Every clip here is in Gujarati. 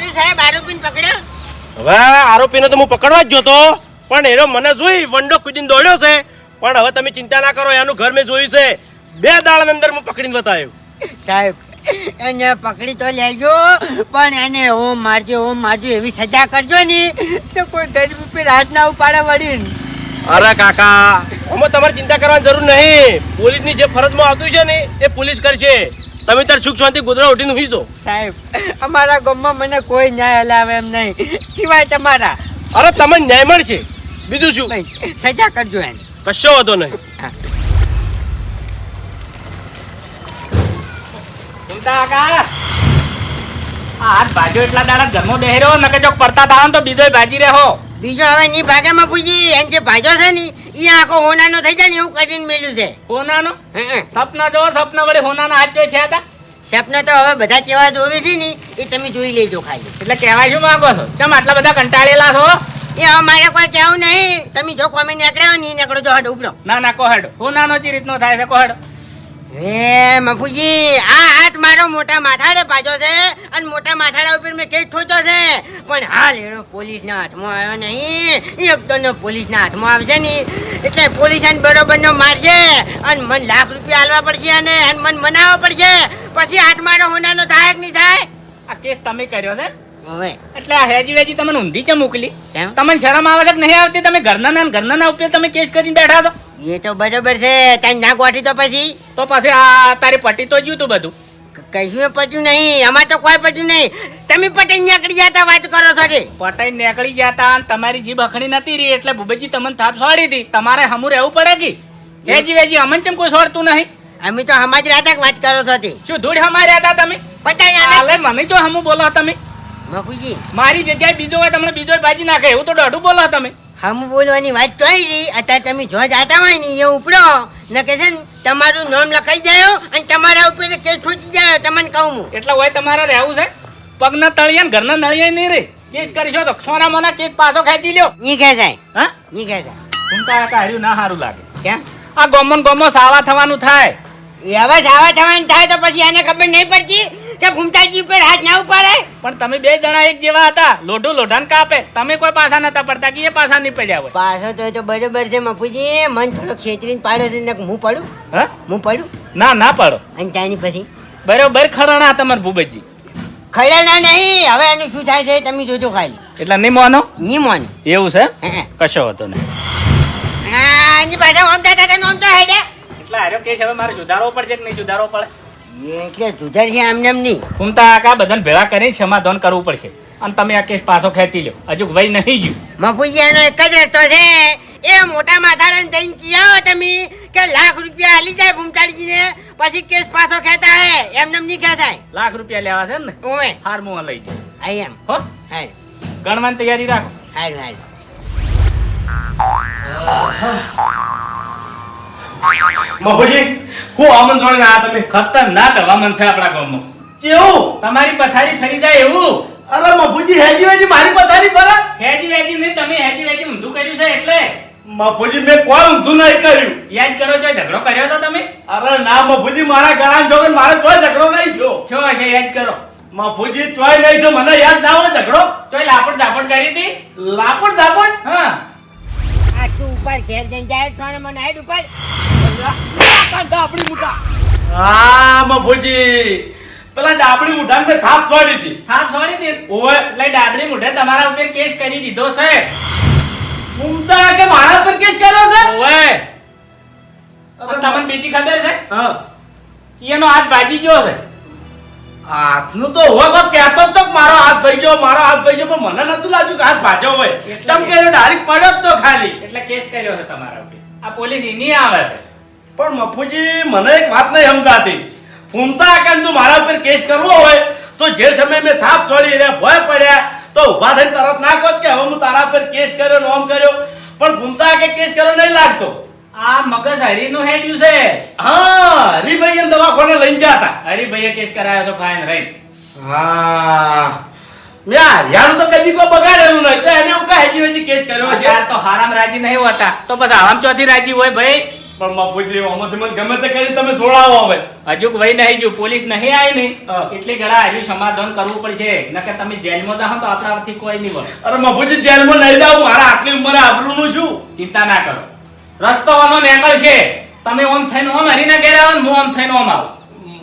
કર્યું સાહેબ? આરોપીને પકડ્યો? હવે આરોપીને તો હું પકડવા જ જોતો, પણ એનો મને જોઈ વંડો કૂદીને દોડ્યો છે. પણ હવે તમે ચિંતા ના કરો, એનું ઘર મેં જોયું છે. 2 દાડાની અંદર હું પકડીને બતાવ્યો. સાહેબ એને પકડી તો લેજો, પણ એને ઓમ મારજો એવી સજા કરજો ને તો કોઈ ગરીબ ઉપર હાથ ના ઉપાડે વળી. અરે કાકા, અમે તમારે ચિંતા કરવાની જરૂર નહીં. પોલીસની જે ફરજમાં આવતું છે ને એ પોલીસ કરશે. તમે તાર સુખ શાંતિ ગોદડા ઉઠીને હુઈ દો. સાહેબ અમારા ગામમાં મને કોઈ ન્યાય હલાવે એમ નહીં સિવાય તમારા. અરે તમને ન્યાય મળશે, બીજું શું? સજા કરજો એને. કશો વાંધો નહીં. હાથ ભાજો એટલા દાડા ઘરમાં બેહરો નકે જો પડતા તાવ તો બીજો ભાજી રહ્યો. બીજો હવે ની ભાગામાં પૂછી એને જે ભાજો છે ને એ આખો હોનાનો થઈ જાય ને એવું કરીને મેલ્યું છે. હોનાનો સપના જો સપના વડે હોનાના હાથ જોઈ થયા હતા. સપના તો હવે બધા કેવા જોવે છે ને એ તમે જોઈ લેજો ખાલી. એટલે કહેવાય શું માંગો છો? કેમ આટલા બધા કંટાળેલા છો? એ અમારે કોઈ કહેવું નહીં. તમે જો કોમે નીકળ્યા ને નીકળો જો હડ ઉપડો. ના કોહડ હોનાનો ચી રીતનો થાય છે કોહડ? હે મફુજી, આ હાથ મારો મોટા માથાડે પાછો છે અને મોટા માથાડા ઉપર મેં કેસ ઠોચો છે, પણ હાલ એનો પોલીસના હાથમાં આવ્યો નહીં. એકદમ પોલીસના હાથમાં આવશે ને એટલે પોલીસ એને બરોબરનો મારશે અને મને લાખ રૂપિયા આલવા પડશે અને મને મનાવવા પડશે. પછી હાથ મારો હોનાનો થાય કે નહીં થાય? આ કેસ તમે કર્યો છે હવે એટલે આ હેજી વેજી તમને ઊંધી ચમ મોકલી? કેમ? તમને શરમ આવે છે કે નહીં આવતી? તમે ઘરના ઉપર તમે કેસ કરીને બેઠા છો. એ તો બરોબર છે, તારી ના ગોઠી તો પછી આ તારી પટી તો જ્યું તું બધું. કશું પટ્યું નહીં, અમારે તો કોઈ પટ્યું નહીં. તમે પટી નીકળી જતા વાત કરો છો કે? પટાઈ નીકળી જતા અને તમારી જીભ અખણી નથી રહી એટલે ભૂપેજી તમને થાપ છોડી હતી. તમારે હમું રહેવું પડે કે હેજી વેજી અમન ચમ કોઈ છોડતું નહીં? અમે તો સમાજ રાતા વાત કરો છો તે. શું ધૂળ હમાર્યા હતા તમે? પટાઈ મને જો હમું બોલો તમે. મફુજી મારી જગ્યાએ બીજો હોય તમને બીજો બાજી નાખે એવું તો દોઢું બોલો તમે. હમ બોલવાની વાત તોય રહી. અત્યારે તમે જો જાતા હોય ને એ ઉપડો ન કે છે ને તમારું નામ લખાઈ જાય અને તમારા ઉપર કેસ ઠોચી જાય. તમને કહું હું એટલે હોય તમારે રહેવું છે? પગના તળિયા ને ઘરના નળિયા નહીં રે. કેસ કરીશો તો સોના મોના કેસ પાછો ખેંચી લ્યો. ની ખેંચાય, હા ની ખેંચાય. ઘૂમતા હાર્યું ના સારું લાગે. કેમ? આ ગોમો સાવા થવાનું થાય. હવે સાવા થવાનું થાય તો પછી આને ખબર નહીં પડતી કે ભૂમતાજી ઉપર હાથ ના ઉપાડે? પણ તમે 2 જણા એક જેવા હતા. લોઢું લોઢાને કાપે. તમે કોઈ પાછા નતા પડતા કે એ પાછા નહીં પડ્યા હોય. પાછો તો બરોબર છે મફુજી. મન થોડો છેતરીને પાડ્યો છે ને હું પડું. હા હું પડું ના પાડો. અને ત્યાંની પછી બરોબર ખરણા તમાર ભૂપેજી. ખડાના નહીં. હવે એનું શું થાય છે તમે જોજો ખાલી. એટલે નહીં મોનો? ની મોન એવું છે? કશો હતો નહીં. એની પાછા આમ જતા હતા આમ તો હેડે. એટલે આર્યો કેસ હવે મારે સુધારવો પડશે કે નહીં સુધારવો પડે? એટલે સુધાર છે એમને એમ નહીં. ઘૂમતા આકા બધાને ભેળા કરીને સમાધાન કરવું પડશે અને તમે આ કેસ પાછો ખેંચી લો. હજુ વહી નહીં ગયું. મફુજી એનો એક જ રસ્તો છે. એ મોટા માથાડાને જઈને કહેવો તમે કે લાખ રૂપિયા આલી જાય ભૂમતાડીજીને પછી કેસ પાછો ખેંચા હે. એમને એમ નહીં ખેંચાય. લાખ રૂપિયા લેવા છે ને? ઓવે હાર મું લઈ જાય. આઈ એમ. હો હાલ ગણવાની તૈયારી રાખો. હાલ હાલ. મફુજી, હું આમંત્રણ ના તમે ખતરનાક હવામાન છે આપણા ગામમાં. કેવું? તમારી પથારી ફરી જાય એવું. અરે મફુજી, હેજી વેજી મારી પથારી પર. હેજી વેજી નહીં, તમે હેજી વેજી ઊંધું કર્યું છે એટલે. મફુજી, મેં કોઈ ઊંધું નહીં કર્યું. યાદ કરો છો ઝઘડો કર્યો તો તમે? અરે ના મફુજી, મારા ગળા જોગન મારે કોઈ ઝઘડો નહીં થયો. છો હશે યાદ કરો. મફુજી, ચોય નહીં તો મને યાદ ના હોય ઝઘડો. તોય લાપડ ઝાપડ કરી હતી. લાપડ ઝાપડ? હા આ તું ઉપર ઘેર જઈને જાય તો મને હેડ ઉપર. ડાબડી મુઠા. હા મફુજી, પેલા ડાબડી મુઠાને મેં થાપ છોડી હતી. થાપ છોડી દે. ઓય એટલે ડાબડી મુઠે તમારા ઉપર કેસ કરી દીધો છે. ઉમતા કે મારા પર કેસ કર્યો છે? ઓય તમને બીજી ખબર છે? હા. એનો હાથ ભાજી ગયો છે. હાથનું તો હોય તો કહેતો જ તો કે મારો હાથ ભાઈ ગયો પણ મને નતું લાગ્યું કે હાથ ભાજ્યો હોય. ચમ કે ડાયરેક્ટ પડ્યો જ તો ખાલી. એટલે કેસ કર્યો છે તમારા ઉપર. આ પોલીસ એની આવે છે. પણ મફુજી, મને એક વાત નહીં સમજાતી. ઉમતા કે તું મારા ઉપર કેસ કરવો હોય તો જે સમય મેં થાપ છોડી રે ભય પડ્યા તો ઊભા થઈને તરત ના કહો કે હવે હું તારા પર કેસ કર્યો નોમ કર્યો. પણ ભૂમતા કે કેસ કર્યો નહીં લાગતો. આ મગજ હરીનું હેડ્યું છે. હા, હરીભાઈ દવાખાને લઈને જતા. હરીભાઈએ કેસ કરાયો છે ફાઈન રાઈટ. હા, મેં હરિયાનું તો કદી કોઈ બગાડેલું નહીં તો એને હું કા હેજી વેજી કેસ કર્યો છે. અત્યારે તો હારામ રાજી નહીં હોતા તો પછી આરામ ચોથી રાજી હોય ભાઈ. પણ બાપુજી આમાંથી મને ગમે તે કરીને તમે છોડાવો હવે. હજુ વહી નહીં જો પોલીસ નહીં આવી ને હા. એટલે ઘણા હજુ સમાધાન કરવું પડશે નકર તમે જેલમાં જાઓ તો આપણાથી કોઈ નહીં બોલે. અરે બાપુજી જેલમાં નહીં જાઉં, મારા આટલી ઉંમરે આબરૂનું શું? ચિંતા ના કરો રસ્તો વાનો નેકળ છે તમે ઓમ થઈને ઓમ હરીને ઘેર આવો ને હું ઓમ થઈને ઓમ આવું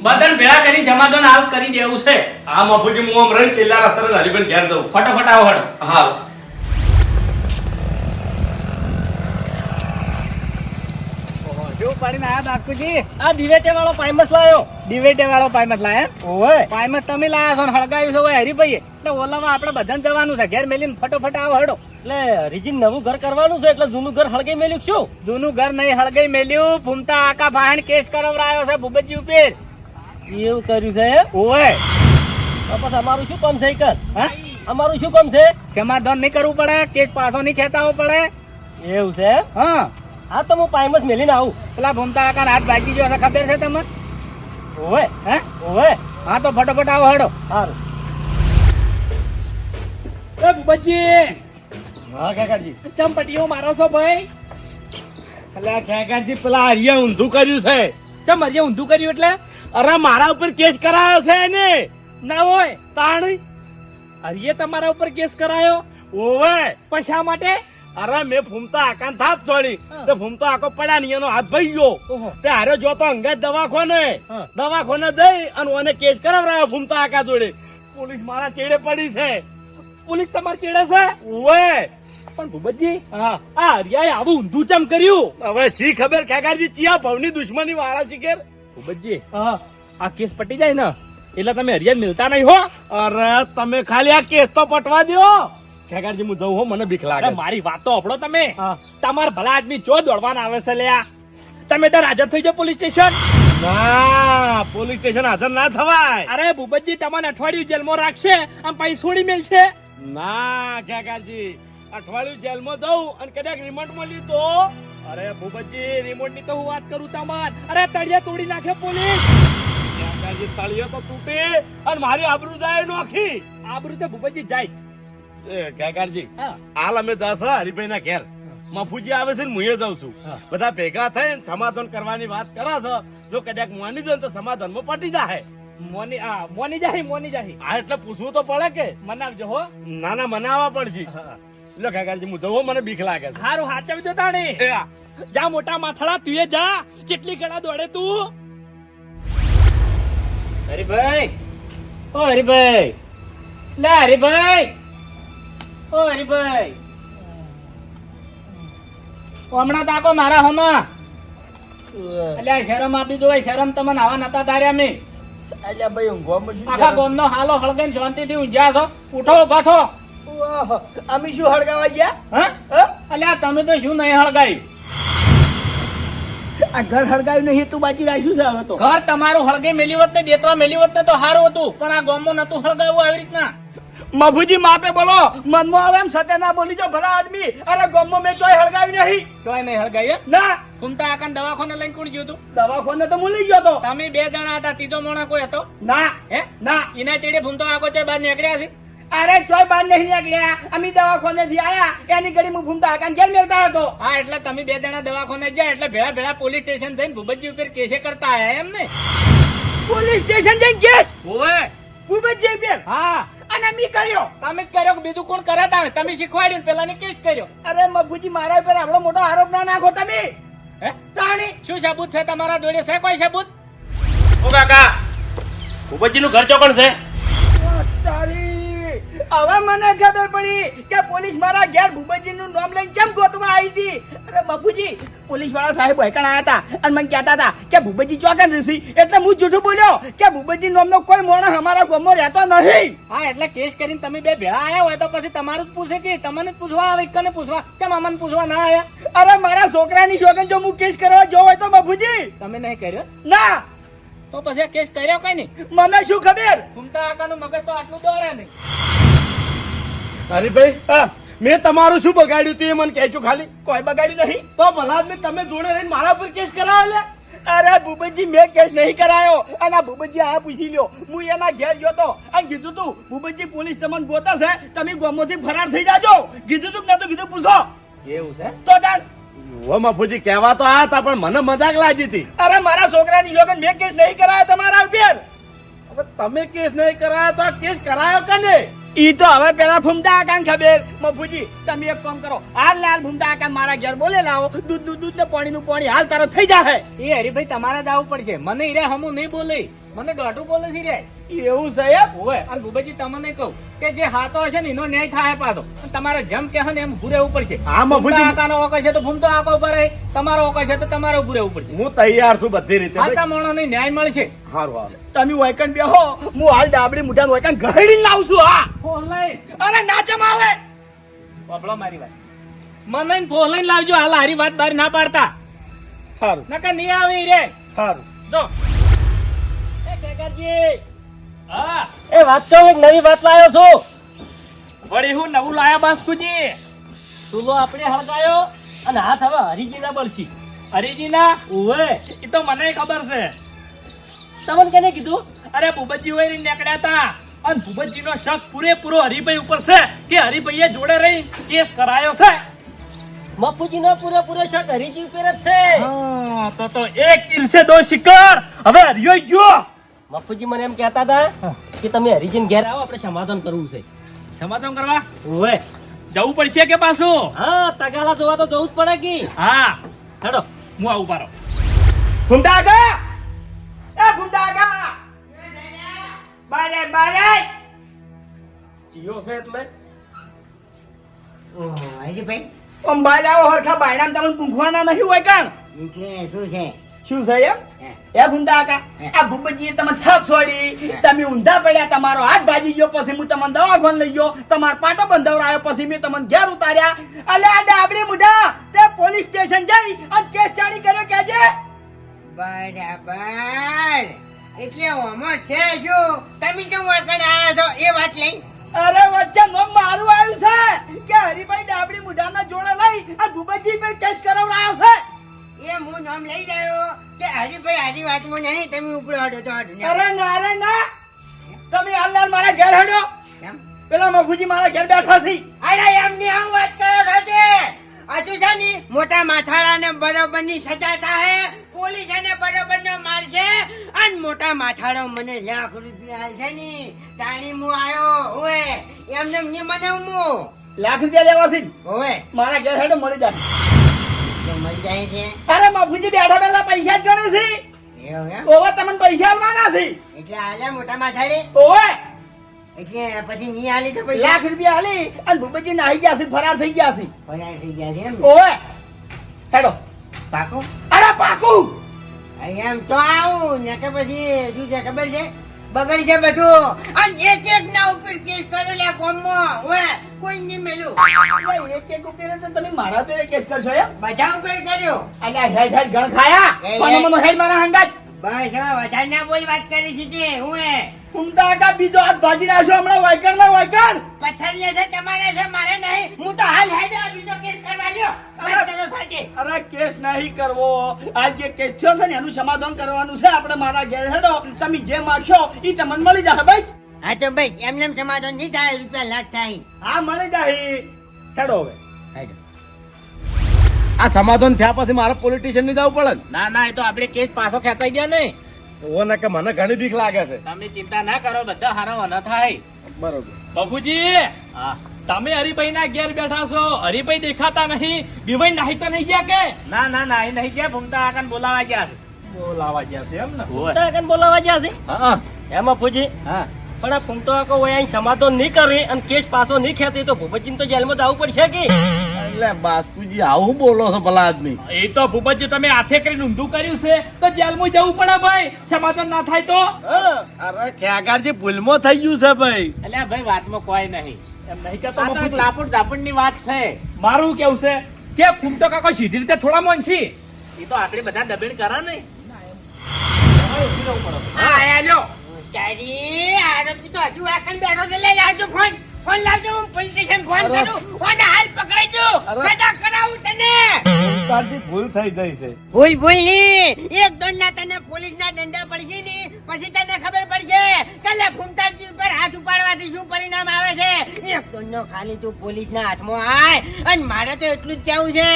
બધાને ભેળા કરી સમાધાન હાલ કરી દેવું છે. હા બાપુજી હું આમ રહીને છેલ્લા રસ્તે હરીભાઈ ઘેર જાઉં. ફટાફટ આવો હડો. હા શું પાડીને આયા બાપુજી? આ દિવેટે વાળો પાયમસ લાયો. દિવેટે વાળો પાયમસ લાયા? ઓય પાયમસ તમે લાયા છો ને હળગાવ્યું છે ઓય હરીભાઈ એટલે ઓલામાં આપણે બધાને જવાનું છે ઘેર મેલીને ફટોફટ આવો હડો. એટલે હરીજી નવું ઘર કરવાનું છે એટલે જૂનું ઘર હળગાઈ મેલ્યું શું? જૂનું ઘર નહીં હળગાઈ મેલ્યું ફૂમતા આકા ભાણ કેસ કરાવરાયો છે ભૂપતજી ઉપર. એવું કર્યું છે એમ? ઓય તો પછી અમારું શું કામ છે કર? હા અમારું શું કામ છે? સમાધાન નહીં કરવું પડે કેસ પાછો નહીં ખેંચાવો પડે. એવું છે એમ? હા હા તો હું પાયમસ મેલીને આવું. પેલા ભૂમતા આકા હાથ ભાગી ગયો છે ખબર છે તમને? ઓવે હે ઓવે હા તો ફટોફટ આવો હડો. સારું. એ ભૂપતજી હા કાકાજી. ચંપટીઓ મારો છો ભાઈ? અલ્યા કાકાજી પેલા હરિયા ઊંધું કર્યું છે. ચમ હરિયા ઊંધું કર્યું એટલે? અરે મારા ઉપર કેસ કરાયો છે એને. ના હોય તાણી હરિયે તમારા ઉપર કેસ કરાયો ઓવે. પણ શા માટે? અરે મેં ફૂમતા આકાને થાપ છોડી હા. તો ફૂમતા આકો પડ્યા ને એનો હાથ ભાઈ ગયો. ઓહો. તે હારે જોતો અંગત દવાખાને હા. દવાખાને જઈ અને ઓને કેસ કરાવરાયો ફૂમતા આકા જોડે. પોલીસ મારા ચેડે પડી છે. પોલીસ તમાર ચેડે છે? ઓવે. પણ ભૂપતજી હા આ હરિયાએ આવું ઊંધું ચમ કર્યું? હવે શી ખબર કાકાજી ચિયા ભવની દુશ્મની વાળા છે કે. ભૂપતજી હા આ કેસ પટી જાય ને એટલે તમે હરિયાને મિલતા નહીં હો. અરે તમે ખાલી આ કેસ તો પટવા દો. કાકાજી હું જઉં હો, મને બીક લાગે. અરે મારી વાત તો હંભળો તમે. હા. તમાર ભલા આદમી ચો દોડવાના આવે છે લ્યા. તમે તાર હાજર થઈ જાઓ પોલીસ સ્ટેશન. ના પોલીસ સ્ટેશન હાજર ના થવાય. અરે ભૂપતજી તમને અઠવાડિયું જેલમાં રાખશે આમ પછી છોડી મેલશે. ના કાકાજી અઠવાડિયું જેલમાં જઉં અને કદાચ રિમાન્ડમાં લીધો. અરે ભૂપતજી રિમોટ ની તો હું વાત કરું તમાર. અરે તળિયા તોડી નાખે પોલીસ. કાકાજી તળિયો તો તૂટે અને મારી આબરૂ જાય નોખી. આબરૂ તો ભૂપતજી જાય જ. એ કાકાજી હા. હાલ અમે જશે હરિભાઈ ના ઘેર. મફુજી આવે છે ને હું જાઉં છું. હા. બધા ભેગા થઈને સમાધાન કરવાની વાત કરે છે. જો કદાચ માની જાય તો સમાધાનમાં પટી જાય. મોની જાહી. આ એટલે પૂછવું તો પડે કે. મનાવજો હો. ના ના મનાવવા પડશે. લો કાકાજી હું જવું, મને બીક લાગે છે. હારું હાચવજો તાણી. એ આ. જા મોટા માથડા તુંએ જા. કેટલી ગળા દોડે તું? હરીભાઈ ઓ હરીભાઈ લે હરીભાઈ ઓ હરીભાઈ હમણાં તાકો મારા હોમાં. અલ્યા શરમ આપી દો. શરમ તમને આવા નતા ધાર્યા મેં. અલ્યા ભાઈ ઊંઘવામાં શું આખા ગામનો હાલો હળગાઈને શાંતિથી ઊંઘ્યા છો. ઉઠો ઉભા થો. ઓહો, અમે શું હળગાવા ગયા? હા હા? અલ્યા તમે તો શું નહીં હળગાયું? આ ઘર હળગાવ્યું નહીં તું બાકી રાખ્યું છે હવે તો. ઘર તમારું હળગાઈ મેલી વત ને દેતવા મેલી વત ને તો સારું હતું પણ આ ગામમાં નતું હળગાવ્યું આવી રીતના. મભુજી માપે બોલો, મનમાં આવે એમ સતે ના બોલી જો ભલા આદમી. અરે ગામમાં મેં ચોય હળગાવ્યું નહીં. ચોય નહીં હળગાયું? ના કુમતા આકાને દવાખાને લઈને કોણ ગયું તું? દવાખાને તો હું લઈ ગયો તો. તમે બે જણા હતા ત્રીજો મોણા કોઈ હતો? ના હે ના એના ચેડે ફૂમતો આકો છે બહાર નીકળ્યા છે. અરે ચોય બાર નહીં નીકળ્યા. અમે દવાખાને થી આયા એની ઘડી હું ભૂમતા આકાને ઘેર મેળતા હતો. હા એટલે તમે બે જણા દવાખાને ગયા એટલે ભેળા ભેળા પોલીસ સ્ટેશન થઈને ભૂપતજી ઉપર કેસે કરતા આયા એમ ને? પોલીસ સ્ટેશન જઈને કેસ ઓવે ભૂપતજી બેન હા અને મી કર્યો. તમે જ કર્યો કે બીજું કોણ કરે તા? તમે શીખવાડ્યું ને પેલાને કેસ કર્યો. અરે મભુજી મારા ઉપર આપણો મોટો આરોપ ના નાખો તમે. હે તાણી શું સબૂત છે તમારા જોડે? છે કોઈ સબૂત? ઓ કાકા ભૂપતજી નું ઘર ચોકણ છે. તારી હવે મને ખબર પડી કે પોલીસ મારા ઘેર ભૂપતજી નું નામ લઈને કેમ ગોતવા આવી હતી. અરે બાપુજી પોલીસ વાળા સાહેબ વહેકણ આવ્યા હતા અને મને કહેતા હતા કે ભૂપતજી ચોકન રહેશે એટલે હું જૂઠું બોલ્યો કે ભૂપતજી નામનો કોઈ માણસ અમારા ગામમાં રહેતો નહીં. હા એટલે કેસ કરીને તમે બે ભેળા આયા હોય તો પછી તમારું જ પૂછે કે તમને જ પૂછવા આવે કને પૂછવા? કેમ અમને પૂછવા ના આયા? અરે મારા છોકરાની છોકન જો હું કેસ કરવા જો હોય તો બાપુજી તમે નહીં કર્યો ના. તો પછી આ કેસ કર્યો કઈ નહીં? મને શું ખબર. ઘૂમતા આકાનું મગજ તો આટલું દોડે નહીં. હરીભાઈ મેં તમારું શું બગાડ્યું તું એ મને કહેજો ખાલી. કોઈ બગાડ્યું નહીં. તો ભલા આદમી તમે જોડે રહીને મારા પર કેસ કરાવો લે. અરે ભૂપતજી મેં કેસ નહીં કરાયો. અને આ ભૂપતજી આ પૂછી લ્યો. હું એના ઘેર ગયો તો અને કીધું તું ભૂપતજી પોલીસ તમને ગોતા છે તમે ગામમાંથી ફરાર થઈ જાજો. કીધું તું નતું કીધું પૂછો એવું છે? તો તાણ ઓ મફુજી કહેવા તો આ હતા પણ મને મજાક લાગી હતી. અરે મારા છોકરાની જોગન મેં કેસ નહીં કરાયો તમારા ઉપર. હવે તમે કેસ નહીં કરાયો તો આ કેસ કરાયો કને? ઈ તો હવે પેલા ફૂમતા આકાને ખબર. મફુજી તમે એક કામ કરો, હાલ ને હાલ ફૂમતા આકા મારા ઘેર બોલે લાવો. દૂધ ને પાણીનું પાણી હાલ તારો થઈ જાહે. એ હરીભાઈ તમારે જ આવવું પડશે. મને ઈરે હમું નહીં બોલે, મને દોઢું બોલે છે રે. એવું છે એમ? ઓય અને ભૂપતજી તમને કહું કે જે હાથો હશે ને એનો ન્યાય થાય પાછો. અને તમારે જેમ કહે ને એમ ઉભું રહેવું પડશે. હા, મફુજી. આકાનો ઓકે છે તો ફૂમતો આકો ઉપર રહે, તમારો ઓકે છે તો તમારે ઉભું રહેવું પડશે. હું તૈયાર છું બધી રીતે. સાચા માણસને ન્યાય મળશે. હારું હારું. તમે વાયકન બેહો, હું હાલ ડાબડી મુઠા વાયકન ઘડીને લાવું છું. હા ફોન અરે નાચમ આવે. બાબલો મારી વાત મને ફોન લઈને લાવજો. હાલ હારી વાત બારી ના પાડતા, હારું નકર નહીં આવે ઈ રે. હારું. જો હા એ વાત તો એક નવી વાત લાવ્યો છું. વળી હું નવું લાયા બાસ્કુજી? ચૂલો આપણે હળગાયો અને હાથ હવે હરીજીના બળશી. હરીજીના? ઓવે એ તો મને ખબર છે. તમને કેને કીધું? અરે ભૂપતજી હોય નીકળ્યા હતા અને ભૂપતજી નો શક પૂરેપૂરો હરિભાઈ ઉપર છે કે હરિભાઈએ જોડે રહી કેસ કરાયો છે. મફુજીનો પૂરેપૂરો શક હરીજી ઉપર જ છે. હા, તો એક તીર છે દો શિકાર. હવે હરિયો ગયો. મફુજી મને એમ કહેતા હતા કે તમે હરીજીને ઘેર આવો, આપણે સમાધાન કરવું છે. સમાધાન કરવા ઓવે જવું પડશે કે પાછું? હા, તગાલા જોવા તો જવું જ પડે કે. હા હેડો હું આવું પારો. ફૂમતા આકા, એ ફૂમતા આકા, બારે બારે ચિયો છે એટલે ઓહો હરીભાઈ, ઓમ બાર આવો હરખા બાયરામ તમને પૂંખવાના નહીં હોય કાણ. એટલે શું છે? શું છે એમ? એ ફૂમતા આકા, આ ભૂપતજીએ તમને થાપ છોડી, તમે ઊંધા પડ્યા, તમારો હાથ ભાજી ગયો, પછી હું તમને દવાખાને લઈ ગયો, તમારો પાટો બંધાવરાયો, પછી મેં તમને ઘેર ઉતાર્યા. અલે આ ડાબડી મુઢા તે પોલીસ સ્ટેશન જઈ અને કેસ ચાલી કર્યો કેજે. બરાબર, એટલે ઓમો છે શું? તમે કેમ વળગણ આયા છો એ વાત લઈ? અરે વચ્ચે નોમ મારું આવ્યું છે કે હરીભાઈ ડાબડી મુઢાના જોડે લઈ અને ભૂપતજી પર કેસ કરાવડાયો છે. એ હું નામ લઈ જાયો કે હરીભાઈ હારી વાતમાં નહીં, તમે ઉપડો હડો તો હડો ને. અરે ના રે ના, તમે હાલ હાલ મારા ઘેર હેડો. કેમ? પેલા મફુજી મારા ઘેર બેઠા છે. અરે એમની આવું વાત કરો છો તે? હજુ છે ને મોટા માથાડાને બરોબરની સજા થાય, પોલીસ એને બરોબરનો મારશે અને મોટા માથાડો મને લાખ રૂપિયા આલશે ને તાણી હું આયો ઓએ એમને ની મને હું લાખ રૂપિયા લેવા છે. ઓએ મારા ઘેર હેડો, મળી જાય. એટલે મળી જાય છે. અરે મફુજી બેઠા બેઠા પૈસા જ ગણે છે. એવું એમ? ઓવા તમને પૈસા આલવાના છે. એટલે આલ્યા મોટા માથાડે, ઓવે એટલે પછી ની આલી તો પૈસા લાખ રૂપિયા આલી અને ભૂપતજી નાહી ગયા છે, ફરાર થઈ ગયા છે. ફરાર થઈ ગયા છે એમ ને? ઓવે હેડો. પાકું? અરે પાકું. એમ તો આવું ને કે પછી શું છે ખબર છે? બગડી છે બધું અને એક એક ના ઉપર કેસ કરેલા કોમમાં ઓએ કોઈ નહીં મેલું. એટલે એક એક ઉપર એટલે તમે મારા પર કેસ કરશો એમ? બધા ઉપર કર્યો. અલ્યા હેડ હેડ ગણ ખાયા. એ, સોનો મનો હેડ મારા હંગાત. બસ હવે વધારે ના બોલ વાત કરી છે તે હું એ ફૂમતા આકા બીજો હાથ ભાજી નાખશો હમણાં વાયકણ ને વાયકણ. પથ્થરિયા છે તમારે છે મારે નહીં. હું તો હાલ હેડ બીજો કેસ કરવા લ્યો. વાત કરો સાચી. અરે કેસ નહીં કરવો, આ જે કેસ થયો છે ને એનું સમાધાન કરવાનું છે. આપણે મારા ઘેર હેડો, તમે જે માગશો એ તમને મળી જશે. બસ હા તો ભાઈ એમને એમ સમાધાન નહીં થાય, રૂપિયા લાખ થાય. હા મળી જાય. હેડો હવે. હેડો. આ સમાધાન થયા પછી મારે પોલિટિશિયન ની જવું પડે ને? ના ના, એ તો આપણે કેસ પાછો ખેંચાઈ ગયા ને. ઓ ને કે મને ઘણી બીક લાગે છે. તમે ચિંતા ના કરો, બધા હારા ન થાય. બરોબર. બાપુજી હા તમે હરિભાઈ ના ઘેર બેઠા છો, હરિભાઈ દેખાતા નહીં, દિવાઈ નાહી તો નહીં ગયા કે? ના ના ના, એ નહીં ગયા. ભૂમતા આકાને બોલાવા ગયા છે. બોલાવા ગયા છે એમ ને? તને બોલાવા ગયા છે. હા હે મફુજી? હા પણ આ ફૂમતો આકો હોય અહીં સમાધાન નહીં કરી અને કેસ પાછો નહીં ખેંચે તો ભૂપતજીને તો જેલમાં જવું પડશે કે. એટલે બાસ્કુજી આવું બોલો છો ભલા આદમી? એ તો ભૂપતજી તમે હાથે કરીને ઊંધું કર્યું છે તો જેલમાં જવું પડે ભાઈ, સમાધાન ના થાય તો. હા. અરે ખેગારજી ભૂલમાં થઈ ગયું છે ભાઈ. એટલે ભાઈ વાતમાં કોઈ નહીં. એમ નહીં કહેતો આ તો એક બાપુજી. લાપડ ઝાપડ ની વાત છે. મારું કેવું છે કે ફૂમતો કાકો સીધી રીતે થોડા મોનસી. એ તો આપણે બધા દબેણ કરા ને. હા આયા લ્યો. તારી આરોપી તો હજુ આખણ બેઠો છે. લઈ લાવજો ફોન. ફોન લાવજો, હું પોલીસ સ્ટેશન ફોન કરું. ઓને હાલ પકડાજો. સજા કરાવું તને. તારજી ભૂલ થઈ જાય છે. ભૂલ ભૂલ ની એક દોન ના તને પોલીસ ના દંડા પડશે ને પછી તને ખબર પડશે કે લે ફૂમતાજી ઉપર હાથ ઉપાડવાથી શું પરિણામ આવે છે. એક દોન નો ખાલી તું પોલીસ ના હાથમાં આય અને મારે તો એટલું જ કહેવું છે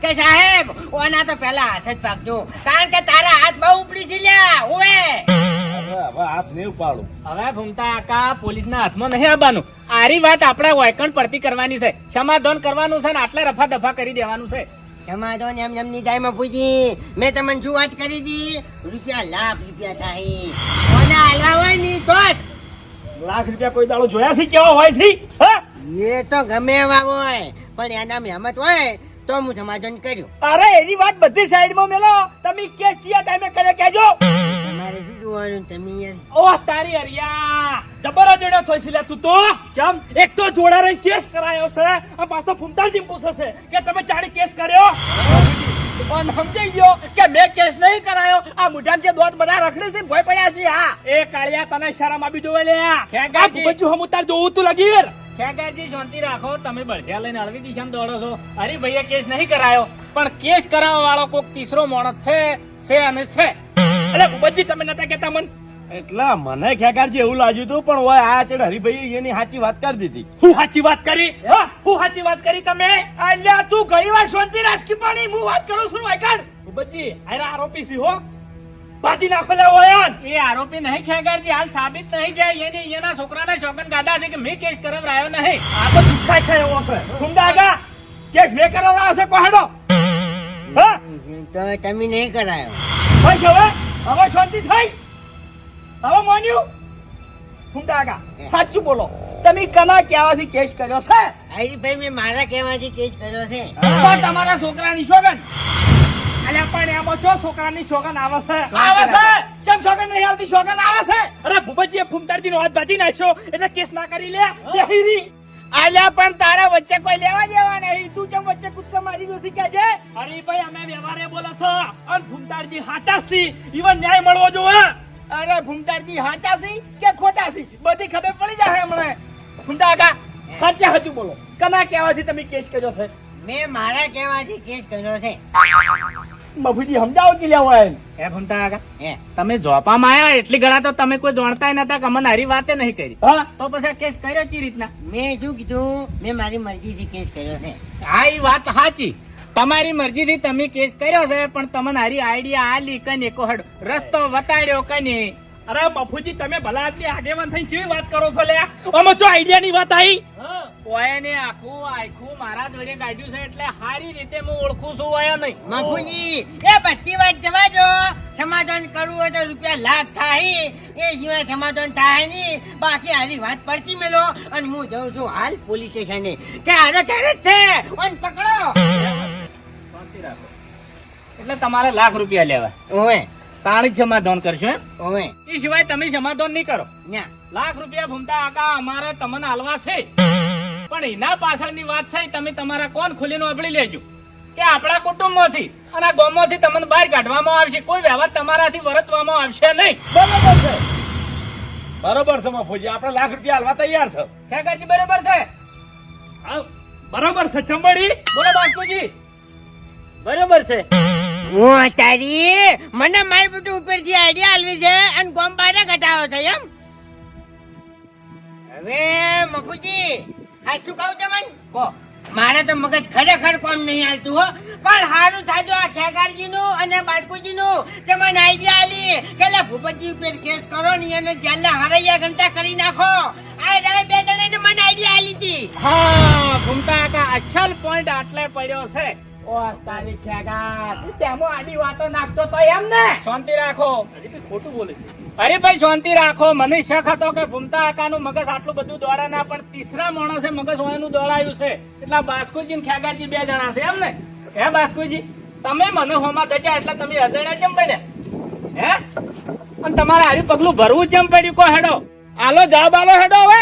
કે સાહેબ ઓના તો પહેલા હાથ જ પાકજો, કારણ કે તારા હાથ બહુ ઉપડી છે લ્યા. ઓએ હવે હાથ નહીં ઉપાડું. હવે ભૂમતા કાકા પોલીસના હાથમાં નહીં આવવાનું. આરી વાત આપણે વાયકણ પડતી કરવાની છે, સમાધાન કરવાનું છે ને આટલે રફા દફા કરી દેવાનું છે. સમાધાન એમ એમ ની થાય બાપુજી. મેં તમને શું વાત કરી હતી? રૂપિયા લાખ રૂપિયા થાય ઓના હાલવા હોય ની તો જ. લાખ રૂપિયા કોઈ દાડો જોયા છે કેવો હોય છે? હા? એ તો ગમે એવા હોય, પણ એના મહેમત હોય તો હું સમાધાન કર્યું. અરે એની વાત બધી સાઈડમાં મેલો. તમે કેસ ચિયા ટાઈમે કરે કેજો. તમારે શું જોવાનું તમે યાર? ઓહ તારી અરિયા જબરો જડ્યો થોય છે લે તું તો. ચમ એક તો જોડા રહી કેસ કરાયો છે અને પાછો ફૂમતાજી પૂછે છે કે તમે ચાડી કેસ કર્યો. પણ સમજાઈ ગયો કે મેં કેસ નહીં કરાયો. આ મુઠામ જે દોત બધા રખડે છે ભોય પડ્યા છે. હા એ કાળિયા તને શરમ આવી જોવે લે. આ ખેગાજી. ભૂપતજી હમું તાર જોવું તું લગીર. ખેગાજી શાંતિ રાખો, તમે બળધ્યા લઈને અળવી દિશામાં દોડો છો. હરીભાઈએ કેસ નહીં કરાયો, પણ કેસ કરાવવા વાળો કોક તીસરો માણસ છે અને છે. અલે ભૂપતજી તમે નતા કેતા મન. એટલે મને ખેગારજી એવું લાગ્યું હતું, પણ ઓય આ ચેડ હરિભાઈ એની સાચી વાત કરી દીધી. હું સાચી વાત કરી? હા હું સાચી વાત કરી તમે? અલ્યા તું ઘણી વાર શાંતિ રાખી પાણી હું વાત કરું છું વાયકણ. ભૂપતજી આયરા આરોપી સી હો. બાજી નાખો લે ઓયન. એ આરોપી નહીં ખેગારજી, હાલ સાબિત નહીં જાય. એના છોકરાના શોકન ગાધા છે કે મેં કેસ કરાવરાયો નહીં. આ તો દુખાય ખાય એવો છે. ગુંડા આગા કેસ મેં કરાવડા હશે કોહેડો. હા તો તમે નહીં કરાયો. બસ હવે શાંતિ થઈ. હવે માન્યું. ગુંડા આગા સાચું બોલો, તમે કના કહેવાથી કેસ કર્યો છે? હરીભાઈ મેં મારા કહેવાથી કેસ કર્યો છે. પણ તમારા છોકરાની સોગન અલ્યા પણ એમાં જો છોકરાની છોકન આવે છે. આવે છે. ચમ સોગન નહીં આવતી? સોગન આવે છે. અરે ભૂપતજીએ ફૂમતાજી નો હાથ બાજી નાખ્યો એટલે કેસ ના કરી લે. બેહીરી. આલ્યા પણ તારા વચ્ચે કોઈ લેવા દેવા નહીં. તું ચમ વચ્ચે કૂદકા મારી દોસી કેજે. હરીભાઈ અમે વ્યવહારે બોલે છે અને ફૂમતાજી હાચા છે. ઈવન ન્યાય મળવો જોઈએ. અરે ભૂમતાજી હાચા સી કે ખોટા સી બધી ખબર પડી જાય હમણાં. ભૂમતા કાકા સાચે સાચું બોલો, કના કહેવાથી તમે કેસ કર્યો છે? મેં મારા કહેવાથી કેસ કર્યો છે. મફુજી સમજાવો કે લેવો એમ. હે ભૂમતા કાકા, હે તમે જોપામાં આયા એટલી ઘણા તો તમે કોઈ જાણતા નતા કે અમને હારી વાતે નહીં કરી. હા તો પછી આ કેસ કર્યો ચી રીતના? મેં શું કીધું? મેં મારી મરજીથી કેસ કર્યો છે. હા એ વાત સાચી, તમારી મરજીથી તમે કેસ કર્યો છે, પણ તમને હારી આઈડિયા આલી કને કોહડ રસ્તો બતાડ્યો કને. અરે મફુજી તમે ભલા આદમી આગેવાન થઈને કેવી વાત કરો છો લે? આમાં જો આઈડિયા ની વાત આવી. ઓયને આખું મારા જોડે કાઢ્યું છે એટલે સારી રીતે હું ઓળખું છું. ઓયા નહીં બાપુજી એ બધી વાત જવા દો. સમાધાન કરવું હોય તો રૂપિયા લાખ થાય, એ સિવાય સમાધાન થાય નહીં. બાકી હારી વાત પડતી મેલો અને હું જઉં છું હાલ પોલીસ સ્ટેશને કે આને ક્યારે જ છે ઓન પકડો. એટલે તમારે લાખ રૂપિયા લેવા ઓવે તાણી જ સમાધાન કરશો એમ? ઓવે એ સિવાય તમે સમાધાન નહીં કરો. ન્યા લાખ રૂપિયા ભૂમતા આકા અમારે તમને હાલવા છે, પણ એના પાછળની વાત છે તમે તમારા કોણ ખુલીને અબળી લેજો કે આપણા કુટુંબમાંથી અને આ ગામમાંથી તમને બહાર કાઢવામાં આવશે. કોઈ વ્યવહાર તમારાથી વર્તવામાં આવશે નહીં. બરાબર છે. બરોબર છે મફુજી, આપણે લાખ રૂપિયા હાલવા તૈયાર છે. ખેગાજી બરાબર છે? હા, બરોબર છે ચંબડી. બોલો બાસ્કુજી. બરાબર છે. હું તારી મને મારી બધું ઉપરથી આઈડિયા આલવી છે અને ગોમ બારે ઘટાડો છે એમ. હવે મફુજી સાચું કહું તમને, કહો. મારે તો મગજ ખરેખર કોમ નહીં હાલતું હો, પણ સારું થાજો આ ખેગારજી નું અને બાજકુજી નું તે મને આઈડિયા આલી કે લે ભૂપતજી ઉપર કેસ કરો ને એને જેલના હરૈયા ઘંટા કરી નાખો. આ જણે બે જણાને મને આઈડિયા આલી હતી. હા ભૂમતા આકા અસલ પોઈન્ટ આટલે પડ્યો છે. ઓ તારી ખેગાર તેમાં આડી વાતો નાખતો તો એમ ને. શાંતિ રાખો. ખોટું બોલે છે. અરે ભાઈ શાંતિ રાખો. મને શક હતો કે ભૂમતા આકાનું મગજ આટલું બધું દોડે ના, પણ તીસરા માણસે મગજ હોવાનું દોડાયું છે. એટલે બાસ્કુજી ને ખેગારજી બે જણા છે એમ ને? હે બાસ્કુજી, તમે મને હોમાં દચ્યા એટલે તમે અદણ્યા કેમ પડ્યા? હે અને તમારે હારી પગલું ભરવું કેમ પડ્યું? કો હેડો આલો જવાબ આલો હેડો હવે.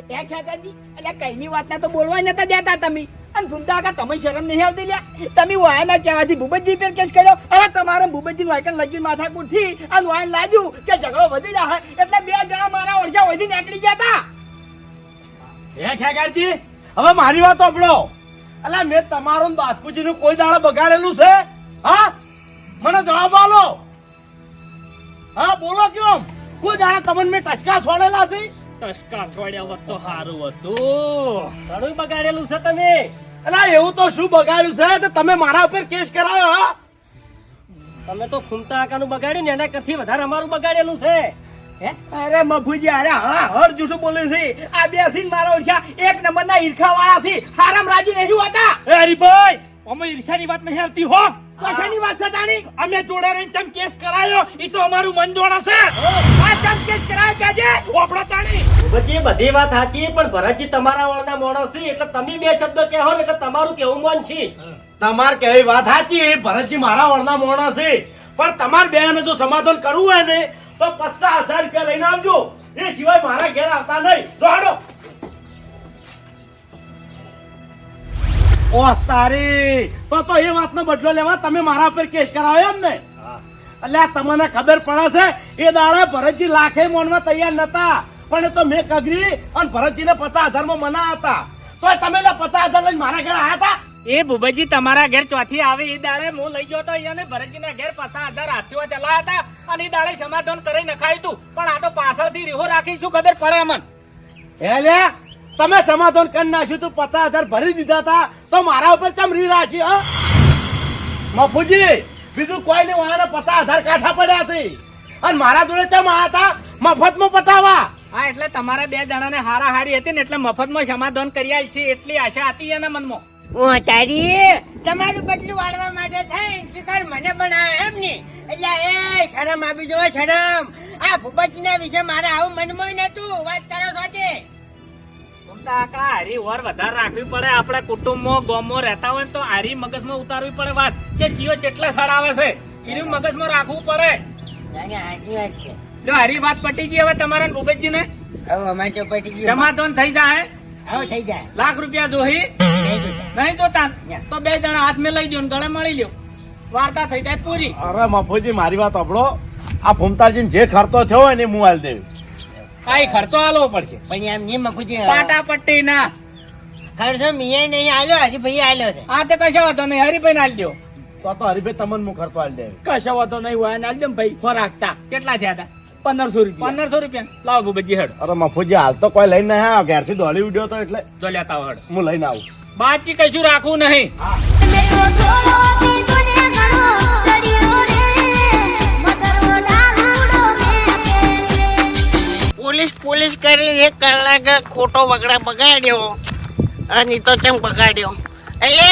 એ ખેગારજી એટલે કઈની વાતના તો બોલવા નતા દેતા તમે. અને ભૂમતા કાકા તમે શરમ નહીં આવતી લ્યા? તમે વાયના કહેવાથી ભૂપતજી પર કેસ કર્યો. હવે તમારે ભૂપતજી વાયકન લગી માથાકૂટ થી અને વાયન લાગ્યું કે ઝઘડો વધી જાય એટલે બે જણા મારા ઓળખા વધી નીકળી ગયા હતા. હે ખેગારજી, હવે મારી વાત સાંભળો. અલા મેં તમારું ને બાસ્કુજીનું કોઈ દાડો બગાડેલું છે? હા મને જવાબ આલો. હા બોલો કેમ? કોઈ દાડો તમને મેં ટસકા છોડેલા છે? ટસકા છોડ્યા હોત તો સારું હતું. ઘણું બગાડેલું છે તમે. અલા એવું તો શું બગાડ્યું છે તો તમે મારા ઉપર કેસ કરાયો હા? તમે તો ફૂમતા આકાનું બગાડ્યું ને એના કરતી વધારે અમારું બગાડેલું છે. અરે મફુજી અરે હા હર જૂઠું બોલે છે. આ બે સીન મારા ઓળખ્યા એક નંબરના ઈર્ખા વાળા છે. હારામ રાજી નહીં હોતા. એ હરીભાઈ અમે ઈર્ષાની વાત નહીં આવતી હો. તો શેની વાત છે તાણી? અમે જોડે રહીને ચમ કેસ કરાયો ઈ તો અમારું મન જોડે છે. આ ચમ કેસ કરાયો કેજે. ઓપડો તાણી. ભૂપતજી બધી વાત સાચી પણ ભરતજી તમારા વાળના માણસ છે એટલે તમે બે શબ્દ કહો ને એટલે તમારું કેવું મન છે. તમાર કેવી વાત સાચી ભરતજી મારા વળના મોણા છે પણ તમાર બેને જો સમાધાન કરવું હોય ને તો 50,000 રૂપિયા લઈને આવજો એ સિવાય મારા ઘેર આવતા નહીં જોડો ઓ તારી તો એ વાતનો બદલો લેવા તમે મારા ઉપર કેસ કરાવ્યો એમ ને એટલે તમને ખબર પડે છે એ દાડા ભરતજી લાખે મોનમાં તૈયાર નતા પણ એ તો મેં કગરી અને ભરતજીને 50,000 માં મના હતા તો તમે 50,000 લઈને મારા ઘેર આવ્યા હતા એ ભૂપતજી તમારા ઘેર ચોથી આવે એ દાડે હું લઈ ગયો તો અહીંયા ભરતજીના ઘેર 50,000 હાથીઓ ચલા હતા અને એ દાડે સમાધાન કરી નખાયું તું પણ આ તો પાછળથી રીહો રાખી શું ખબર પડે અમન લે તમે સમાધાન કરી નાખ્યું તું 50,000 ભરી દીધા હતા તો મારા ઉપર ચમ રી રાશી હા મફુજી બીજું કોઈ નહીં વાળાને 50,000 કાઠા પડ્યા છે અને મારા જોડે ચમ આ હતા મફતમાં પટાવા હા એટલે તમારા બે જણાને હારા હારી હતી ને એટલે મફતમાં સમાધાન કરી આલ છે એટલી આશા હતી એના મનમાં ઓ તારી તમારું બદલું વાળવા માટે થઈ શિકાર મને બનાવ્યો એમ ને એટલે એ શરમ આપી જો શરમ આ ભૂપતજીના વિશે મારે આવું મનમાં નતું વાત કરો સાથે કાકા હારી ઓર વધારે રાખવી પડે આપણે કુટુંબમાં ગામમાં રહેતા હોય તો હારી મગજમાં ઉતારવી પડે વાત કે જીઓ કેટલા સડાવે છે એનું મગજમાં રાખવું પડે સાચી વાત છે જો હારી વાત પટી ગઈ હવે તમારા ભૂપતજી ને હવે અમારે તો પટી ગયું સમાધાન થઈ જાય હવે થઈ જાય લાખ રૂપિયા જોહી નહીં જોતા તો બે જણા હાથ મેં લઈ દો ને ગળે મળી લ્યો વાર્તા થઈ જાય પૂરી અરે મફુજી મારી વાત સાંભળો આ ભૂમતાજીને જે ખર્ચો થયો હોય ને હું હાલ દેવું કઈ ખર્ચો આલવો પડશે પણ એમ નહીં મફુજી પાટા પટ્ટી ના ખર્ચો મીએ નહીં આલ્યો હરીભાઈ આલ્યો છે આ તો કશો હતો નહીં હરીભાઈ ના દો તો હરીભાઈ તમને હું ખર્ચો હાલ દેવું કશો વાતો નહીં હોય ને આલજો ને ભાઈ ખોરાકતા કેટલા થયા હતા 1500 રૂપિયા 1500 રૂપિયા લાવો ભૂપતજી હેડ અરે મફુજી હાલ તો કોઈ લઈને નહીં આવ્યો ઘેરથી દોડી ઉડ્યો તો એટલે જો લેતા હેડ હું લઈને આવું બાચી કશું રાખવું નહીં પોલીસ કરી 1 કલાક ખોટો વગડા બગાડ્યો અને તો ચમ બગાડ્યો એટલે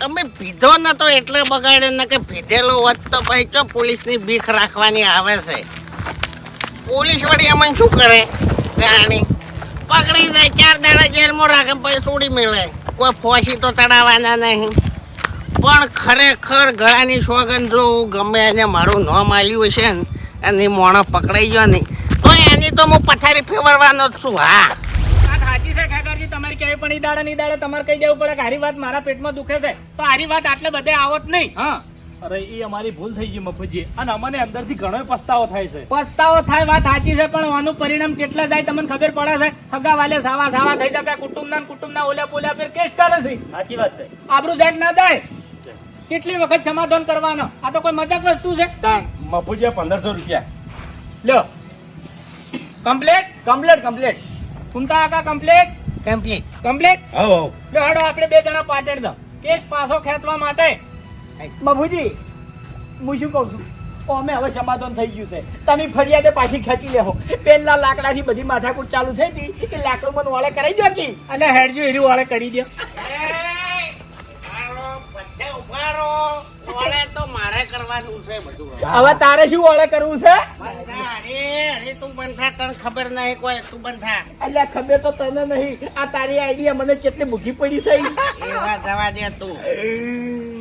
તમે પીધો નતો એટલે બગાડ્યો ને કે પીધેલો હોત તો ભાઈ ચો પોલીસની બીક રાખવાની આવે છે પોલીસ વળી અમને શું કરે જાણી પકડી જાય 4 દાડા જેલમાં રાખે પછી છોડી મળે કોઈ ફોસી તો ચડાવવાના નહીં પણ ખરેખર ગળાની સોગન જો ગમે એને મારું નામ આલ્યું છે ને એની મોણો પકડાઈ ગયો નહીં તો એની તો હું પથારી ફેરવવાનો જ છું હા વાત સાચી છે કાકાજી તમારે કહેવી પણ ઈ દાડે તમારે કહી દેવું પડે કે હારી વાત મારા પેટમાં દુખે છે તો હારી વાત આટલે બધે આવત નહીં હા અરે એ અમારી ભૂલ થઈ ગઈ મફુજી અને અમને અંદરથી ઘણો પસ્તાવો થાય છે. પસ્તાવો થાય વાત સાચી છે પણ આનું પરિણામ કેટલા જાય તમને ખબર પડે છે હગા વાલે સાવા થઈ જાય કુટુંબના ઓલા પોલા પર કેસ કરે છે સાચી વાત છે. આબરૂ જાય કે ના જાય કેટલી વખત સમાધાન કરવાનો આ તો કોઈ મજાક વસ્તુ છે મફુજી 1500 રૂપિયા લ્યો complete complete Kunta આકા complete complete હો લ્યો હેડો આપણે બે જણા પાટણ જાવ કેસ પાછો ખેંચવા માટે બાબુજી હું શું કહું છું અમે હવે સમાધાન થઈ ગયું છે તમે ફરિયાદે પાછી ખેંચી લેહો પેલા લાકડાથી બધી માથાકૂટ ચાલુ થઈ હતી એ લાકડું મને વાળે કરાઈ દો કી અને હેડજો એરી વાળે કરી દો મારે કરવાનું છે બધું હવે તારે શું વાળે કરવું છે અરે તું બંધ થા તને ખબર નહીં કોઈ તું બંધ થા એટલે ખબર તો તને નહીં આ તારી આઈડિયા મને કેટલી મૂકી પડી છે એવા જવા દે તું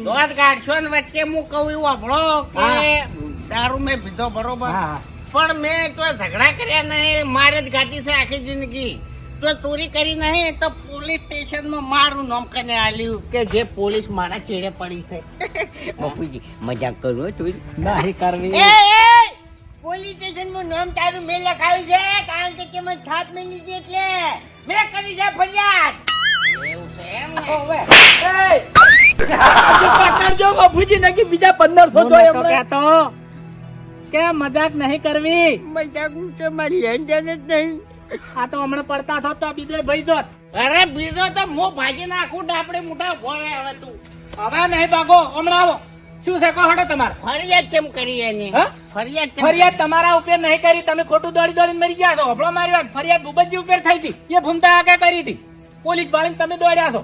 દોત કાઢશો ને વચ્ચે હું કહું એવું આપણો કે દારૂ મેં પીધો બરોબર પણ મેં તો ઝઘડા કર્યા નહીં મારે જ ગાતી છે આખી જિંદગી તો ચોરી કરી નહીં તો પોલીસ સ્ટેશનમાં મારું નામ કને આલ્યું કે જે પોલીસ મારા ચેડે પડી છે બાપુજી મજાક કરું હો તું નહીં કરવી પોલીસ સ્ટેશન માં નામ તારું મેં લખાયું છે કારણ કે તે મને થાપ મેલી છે એટલે મેં કરી છે ફરિયાદ એવું છે એમ ને પકડજો બાપુજી નકી બીજા 1500 જોઈએ તો કહેતો કે મજાક નહીં કરવી મજાક તો મારી હેન્ડલ જ નહીં આ તો હમણાં પડતા થો તો બીજે ભાઈ દોત અરે બીજો તો હું ભાજી નાખું ડાપડે મોટા ભોળે હવે તું હવે નહીં ભાગો હમણાં આવો શું છે કહો હડો તમારે ફરિયાદ કેમ કરી એની હા? ફરિયાદ કેમ ફરિયાદ તમારા ઉપર નહીં કરી તમે ખોટું દોડી દોડીને મરી ગયા છો હબળો મારી વાત ફરિયાદ ભૂપતજી ઉપર થઈ હતી એ ભૂમતા આગે કરી હતી પોલીસ વાળીને તમે દોડ્યા છો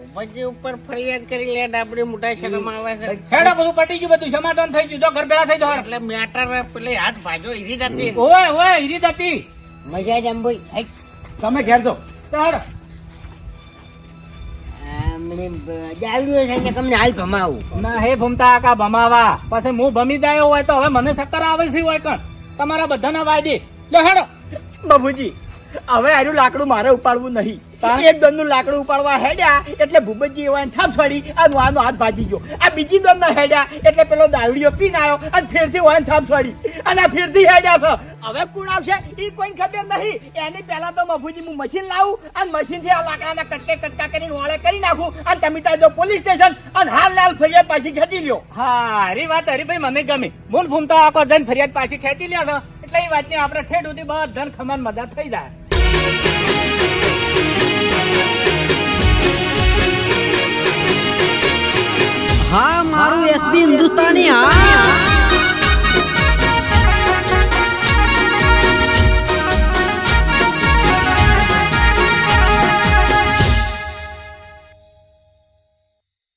ભૂપતજી ઉપર ફરિયાદ કરી લે ડાપડે મોટા શરમ આવે છે હેડો બધું પટી ગયું બધું સમાધાન થઈ ગયું જો ઘર ભેળા થઈ જાઓ એટલે મેટર પેલે હાથ ભાજો હીરી જતી ઓય ઓય હીરી હતી મજા જ આમ ભાઈ હાઈ. તમે ઘેર જો તો હેડો આ મને જાવડ્યો છે કે તમને હાલ ભમાવું ના હે ભમતા આકા ભમાવા પછી હું ભમી જાય હોય તો હવે મને ચક્કર આવે છે હોય કણ તમારા બધાના વાયદે લો હેડો બાપુજી હવે આર્યું લાકડું મારે ઉપાડવું નહીં એક દોનનું લાકડું ઉપાડવા હેડ્યા એટલે ભૂપતજી એવા થાપ છોડી આનો હાથ ભાજી ગયો આ બીજી દોનના હેડ્યા એટલે પેલો દારૂડિયો પીને આવ્યો અને ફેરથી હોય થાપ છોડી અને આ ફેરથી હેડ્યા છે હવે કોણ આવશે એ કોઈ ખબર નહીં એની પહેલા તો મફુજી હું મશીન લાવું અને મશીનથી આ લાકડાના કટકા કરીને ઓળે કરી નાખું અને તમે ત્યાં જો પોલીસ સ્ટેશન અને હાલ ફરિયાદ પાછી ખેંચી લ્યો હા હરી વાત હરીભાઈ મને ગમી બોલ ભૂમતા આકો જઈને ફરિયાદ પાછી ખેંચી લ્યો છો એટલે એ વાતની આપણે ઠેઠ સુધી બધાને ખમાન મદદ થઈ જાય હા મારું એસબી હિન્દુસ્તાની હા